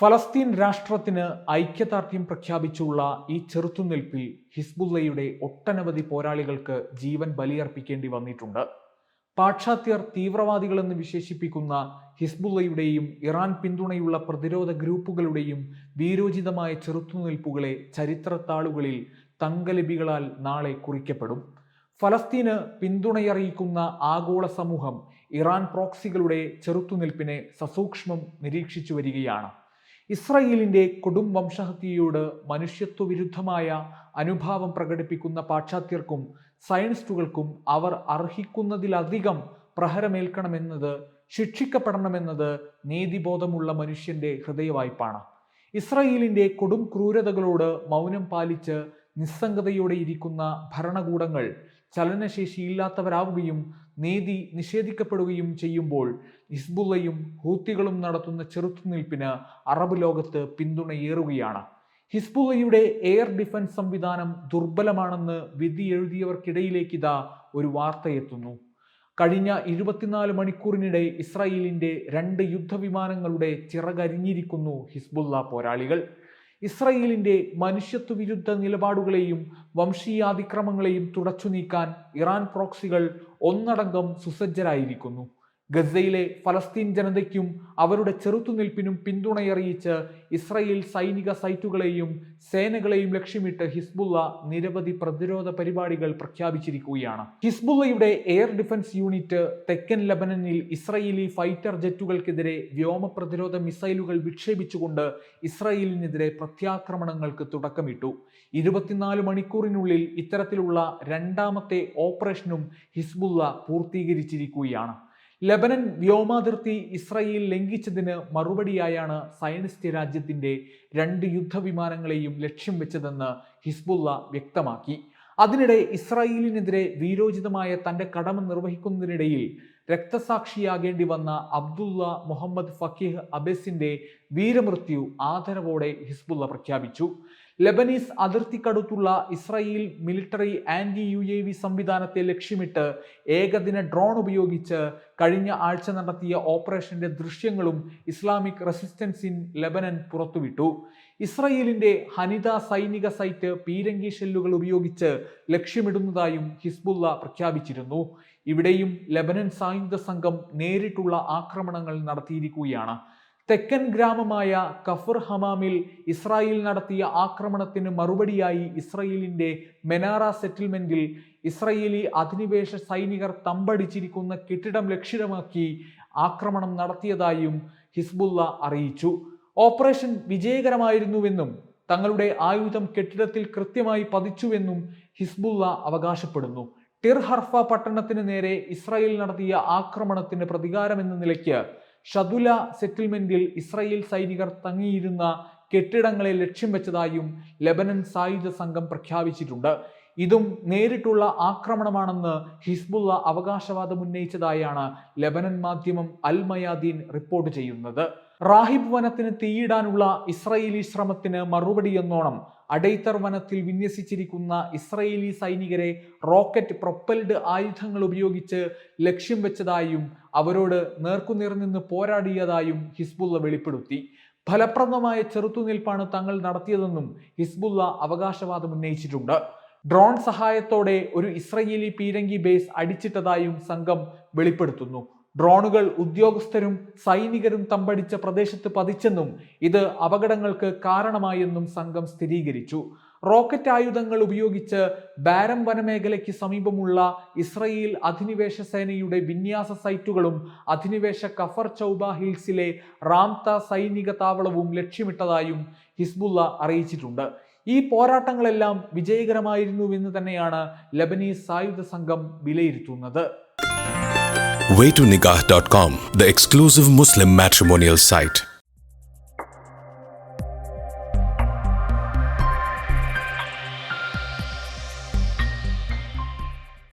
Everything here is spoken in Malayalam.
ഫലസ്തീൻ രാഷ്ട്രത്തിന് ഐക്യദാർഢ്യം പ്രഖ്യാപിച്ചുള്ള ഈ ചെറുത്തുനിൽപ്പിൽ ഹിസ്ബുള്ളയുടെ ഒട്ടനവധി പോരാളികൾക്ക് ജീവൻ ബലിയർപ്പിക്കേണ്ടി വന്നിട്ടുണ്ട്. പാശ്ചാത്യർ തീവ്രവാദികളെന്ന് വിശേഷിപ്പിക്കുന്ന ഹിസ്ബുള്ളയുടെയും ഇറാൻ പിന്തുണയുള്ള പ്രതിരോധ ഗ്രൂപ്പുകളുടെയും വീരോചിതമായ ചെറുത്തുനിൽപ്പുകളെ ചരിത്രത്താളുകളിൽ തങ്കലിപികളാൽ നാളെ കുറിക്കപ്പെടും. ഫലസ്തീന് പിന്തുണയറിയിക്കുന്ന ആഗോള സമൂഹം ഇറാൻ പ്രോക്സികളുടെ ചെറുത്തുനിൽപ്പിനെ സസൂക്ഷ്മം നിരീക്ഷിച്ചു വരികയാണ്. ഇസ്രായേലിന്റെ കൊടും വംശഹത്യയോട് മനുഷ്യത്വ വിരുദ്ധമായ അനുഭാവം പ്രകടിപ്പിക്കുന്ന പാശ്ചാത്യർക്കും സയനിസ്റ്റുകൾക്കും അവർ അർഹിക്കുന്നതിലധികം പ്രഹരമേൽക്കണമെന്നത്, ശിക്ഷിക്കപ്പെടണമെന്നത് നീതിബോധമുള്ള മനുഷ്യന്റെ ഹൃദയവായ്പാണ്. ഇസ്രായേലിന്റെ കൊടും ക്രൂരതകളോട് മൗനം പാലിച്ച് നിസ്സംഗതയോടെ ഇരിക്കുന്ന ഭരണകൂടങ്ങൾ ചലനശേഷിയില്ലാത്തവരാവുകയും നീതി നിഷേധിക്കപ്പെടുകയും ചെയ്യുമ്പോൾ ഹിസ്ബുള്ളയും ഹൂത്തികളും നടത്തുന്ന ചെറുത്തുനിൽപ്പിന് അറബ് ലോകത്ത് പിന്തുണയേറുകയാണ്. ഹിസ്ബുള്ളയുടെ എയർ ഡിഫൻസ് സംവിധാനം ദുർബലമാണെന്ന് വിധി എഴുതിയവർക്കിടയിലേക്ക് ഇതാ ഒരു വാർത്തയെത്തുന്നു. കഴിഞ്ഞ 24 മണിക്കൂറിനിടെ ഇസ്രായേലിന്റെ 2 യുദ്ധവിമാനങ്ങളുടെ ചിറകരിഞ്ഞിരിക്കുന്നു ഹിസ്ബുള്ള പോരാളികൾ. ഇസ്രായേലിന്റെ മനുഷ്യത്വ വിരുദ്ധ നിലപാടുകളെയും വംശീയാതിക്രമങ്ങളെയും തുടച്ചു നീക്കാൻ ഇറാൻ പ്രോക്സികൾ ഒന്നടങ്കം സുസജ്ജരായിരിക്കുന്നു. ഗസയിലെ ഫലസ്തീൻ ജനതയ്ക്കും അവരുടെ ചെറുത്തുനിൽപ്പിനും പിന്തുണയറിയിച്ച് ഇസ്രായേൽ സൈനിക സൈറ്റുകളെയും സേനകളെയും ലക്ഷ്യമിട്ട് ഹിസ്ബുള്ള നിരവധി പ്രതിരോധ പരിപാടികൾ പ്രഖ്യാപിച്ചിരിക്കുകയാണ്. ഹിസ്ബുള്ളയുടെ എയർ ഡിഫൻസ് യൂണിറ്റ് തെക്കൻ ലബനനിൽ ഇസ്രായേലി ഫൈറ്റർ ജെറ്റുകൾക്കെതിരെ വ്യോമ പ്രതിരോധ മിസൈലുകൾ വിക്ഷേപിച്ചുകൊണ്ട് ഇസ്രായേലിനെതിരെ പ്രത്യാക്രമണങ്ങൾക്ക് തുടക്കമിട്ടു. 24 മണിക്കൂറിനുള്ളിൽ ഇത്തരത്തിലുള്ള 2ാമത്തെ ഓപ്പറേഷനും ഹിസ്ബുള്ള പൂർത്തീകരിച്ചിരിക്കുകയാണ്. ലബനൻ വ്യോമാതിർത്തി ഇസ്രായേൽ ലംഘിച്ചതിന് മറുപടിയായാണ് സയനിസ്റ്റ് രാജ്യത്തിന്റെ 2 യുദ്ധവിമാനങ്ങളെയും ലക്ഷ്യം വെച്ചതെന്ന് ഹിസ്ബുള്ള വ്യക്തമാക്കി. അതിനിടെ ഇസ്രായേലിനെതിരെ വീരോചിതമായ തന്റെ കടമ നിർവഹിക്കുന്നതിനിടയിൽ രക്തസാക്ഷിയാകേണ്ടി വന്ന അബ്ദുള്ള മുഹമ്മദ് ഫക്കീഹ് അബസിന്റെ വീരമൃത്യു ആദരവോടെ ഹിസ്ബുള്ള പ്രഖ്യാപിച്ചു. ലബനീസ് അതിർത്തിക്കടുത്തുള്ള ഇസ്രായേൽ മിലിറ്ററി ആന്റി UAV സംവിധാനത്തെ ലക്ഷ്യമിട്ട് ഏകദിന ഡ്രോൺ ഉപയോഗിച്ച് കഴിഞ്ഞ ആഴ്ച നടത്തിയ ഓപ്പറേഷന്റെ ദൃശ്യങ്ങളും ഇസ്ലാമിക് റെസിസ്റ്റൻസ് ഇൻ ലബനൻ പുറത്തുവിട്ടു. ഇസ്രായേലിന്റെ ഹനിത സൈനിക സൈറ്റ് പീരങ്കി ഷെല്ലുകൾ ഉപയോഗിച്ച് ലക്ഷ്യമിടുന്നതായും ഹിസ്ബുള്ള പ്രഖ്യാപിച്ചിരുന്നു. ഇവിടെയും ലബനൻ സായുധ സംഘം നേരിട്ടുള്ള ആക്രമണങ്ങൾ നടത്തിയിരിക്കുകയാണ്. തെക്കൻ ഗ്രാമമായ കഫർ ഹമാമിൽ ഇസ്രായേൽ നടത്തിയ ആക്രമണത്തിന് മറുപടിയായി ഇസ്രായേലിന്റെ മെനാറ സെറ്റിൽമെന്റിൽ ഇസ്രായേലി അധിനിവേശ സൈനികർ തമ്പടിച്ചിരിക്കുന്ന കെട്ടിടം ലക്ഷ്യമാക്കി ആക്രമണം നടത്തിയതായും ഹിസ്ബുള്ള അറിയിച്ചു. ഓപ്പറേഷൻ വിജയകരമായിരുന്നുവെന്നും തങ്ങളുടെ ആയുധം കെട്ടിടത്തിൽ കൃത്യമായി പതിച്ചുവെന്നും ഹിസ്ബുള്ള അവകാശപ്പെടുന്നു. ടിർ ഹർഫ പട്ടണത്തിന് നേരെ ഇസ്രായേൽ നടത്തിയ ആക്രമണത്തിന് പ്രതികാരമെന്ന നിലയ്ക്ക് ഷദുല സെറ്റിൽമെന്റിൽ ഇസ്രായേൽ സൈനികർ തങ്ങിയിരുന്ന കെട്ടിടങ്ങളെ ലക്ഷ്യം വെച്ചതായും ലബനൻ സായുധ സംഘം പ്രഖ്യാപിച്ചിട്ടുണ്ട്. ഇതും നേരിട്ടുള്ള ആക്രമണമാണെന്ന് ഹിസ്ബുള്ള അവകാശവാദം ഉന്നയിച്ചതായാണ് ലബനൻ മാധ്യമം അൽ മയാദീൻ റിപ്പോർട്ട് ചെയ്യുന്നത്. റാഹിബ് വനത്തിന് തീയിടാനുള്ള ഇസ്രായേലി ശ്രമത്തിന് മറുപടിയെന്നോണം അഡൈത്തർ വനത്തിൽ വിന്യസിച്ചിരിക്കുന്ന ഇസ്രായേലി സൈനികരെ റോക്കറ്റ് പ്രൊപ്പൽഡ് ആയുധങ്ങൾ ഉപയോഗിച്ച് ലക്ഷ്യം വെച്ചതായും അവരോട് നേർക്കുനേർ നിന്ന് പോരാടിയതായും ഹിസ്ബുള്ള വെളിപ്പെടുത്തി. ഫലപ്രദമായ ചെറുത്തുനിൽപ്പാണ് തങ്ങൾ നടത്തിയതെന്നും ഹിസ്ബുള്ള അവകാശവാദം ഉന്നയിച്ചിട്ടുണ്ട്. ഡ്രോൺ സഹായത്തോടെ ഒരു ഇസ്രായേലി പീരങ്കി ബേസ് അടിച്ചിട്ടതായും സംഘം വെളിപ്പെടുത്തുന്നു. ഡ്രോണുകൾ ഉദ്യോഗസ്ഥരും സൈനികരും തമ്പടിച്ച പ്രദേശത്ത് പതിച്ചെന്നും ഇത് അപകടങ്ങൾക്ക് കാരണമായെന്നും സംഘം സ്ഥിരീകരിച്ചു. റോക്കറ്റ് ആയുധങ്ങൾ ഉപയോഗിച്ച് ബാരം വനമേഖലയ്ക്ക് സമീപമുള്ള ഇസ്രായേൽ അധിനിവേശ സേനയുടെ വിന്യാസ സൈറ്റുകളും അധിനിവേശ കഫർ ചൗബ ഹിൽസിലെ റാംത സൈനിക താവളവും ലക്ഷ്യമിട്ടതായും ഹിസ്ബുള്ള അറിയിച്ചിട്ടുണ്ട്. ഈ പോരാട്ടങ്ങളെല്ലാം വിജയകരമായിരുന്നുവെന്ന് തന്നെയാണ് ലബനീസ് സായുധ സംഘം വിലയിരുത്തുന്നത്. Waytonikah.com, the exclusive Muslim matrimonial site.